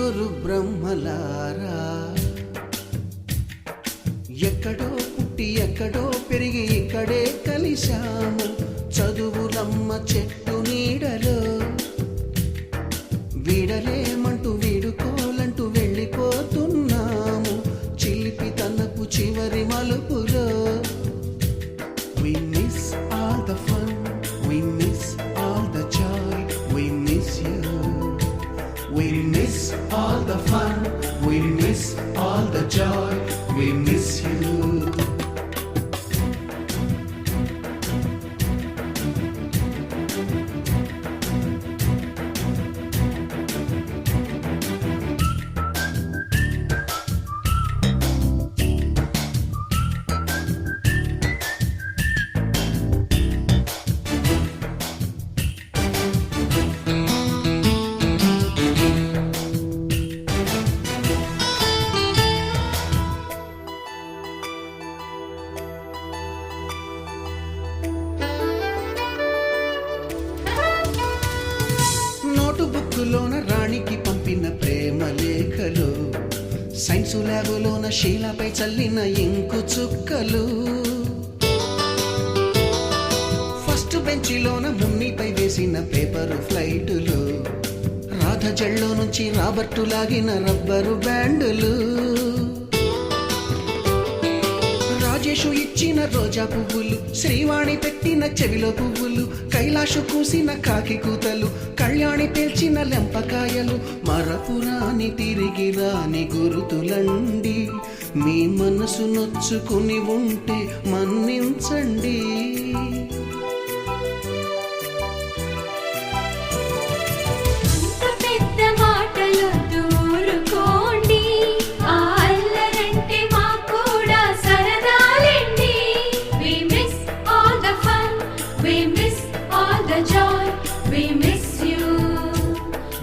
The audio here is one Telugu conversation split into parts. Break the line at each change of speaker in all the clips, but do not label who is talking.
ముగ్గురు బ్రహ్మలారా ఎక్కడో పుట్టి ఎక్కడో పెరిగి ఇక్కడే కలిశాము చదువులమ్మ చెట్టు నీడలో వీడలేమంటూ వీడుకోలంటూ వెళ్ళిపోతున్నాము చిలిపి తనపు చివరి మలుపులో We miss all the fun, we miss all the joy, we miss you. We miss all the fun, we miss all the joy, we miss you. బుక్కులోన రాణికి పంపిన ప్రేమ లేఖలు సైన్సు ల్యాబులోన శీలపై చల్లిన ఇంకు చుక్కలు ఫస్ట్ బెంచిలోన మున్నిపై వేసిన పేపరు ఫ్లైటులు రాధ జల్లో నుంచి రాబర్టు లాగిన రబ్బరు బ్యాండులు రాజేషు ఇచ్చిన రోజా పువ్వులు శ్రీవాణి పెట్టిన చెవిలో పువ్వులు కైలాషు కూసిన కాకి కూతలు కళ్యాణి పేల్చిన లెంపకాయలు మరపురాని తిరిగి రాని గురుతులండి మీ మనసు నొచ్చుకుని ఉంటే మన్నించండి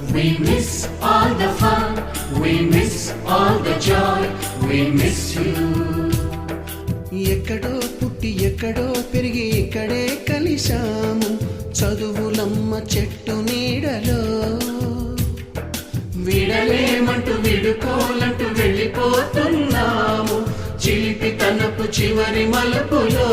We miss all the fun, we miss all the joy, we miss you.
ఎక్కడో పుట్టి ఎక్కడో పెరిగి ఇక్కడే కలిశాము చదువులమ్మ చెట్టు నీడలో
విడలేమంటూ విడుకోలంటూ వెళ్ళిపోతున్నాము చిలిపి తనపు చివరి మలుపులో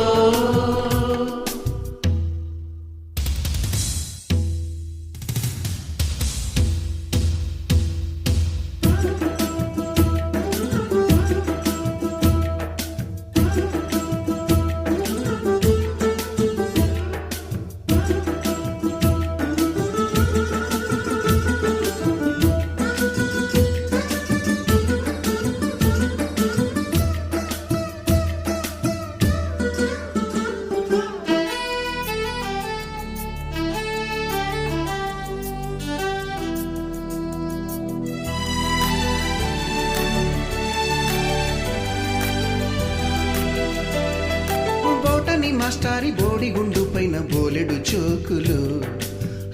మాస్టారి బోడిగుండు పైన బోలెడు చోకులు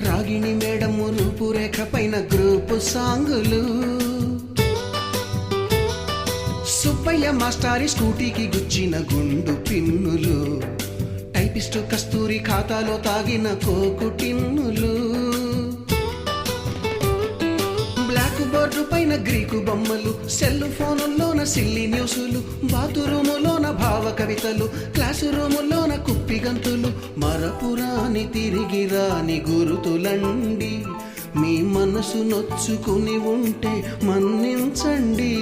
రాగిణి మేడము రూపురేఖ పైన గ్రూపు సాంగులు సుబ్బయ్య మాస్టారి స్కూటీకి గుచ్చిన గుండు పిన్నులు టైపిస్టు కస్తూరి ఖాతాలో తాగిన కోకు టిన్నులు బ్లాక్ బోర్డు పైన గ్రీకు బొమ్మలు సెల్ ఫోనుల్లోన సిల్లి న్యూసులు బాతురూములోన భావ కవితలు క్లాసు రూములోన కుప్పిగంతులు మరపురాని తిరిగి రాని గురుతులండి మీ మనసు నొచ్చుకుని ఉంటే మన్నించండి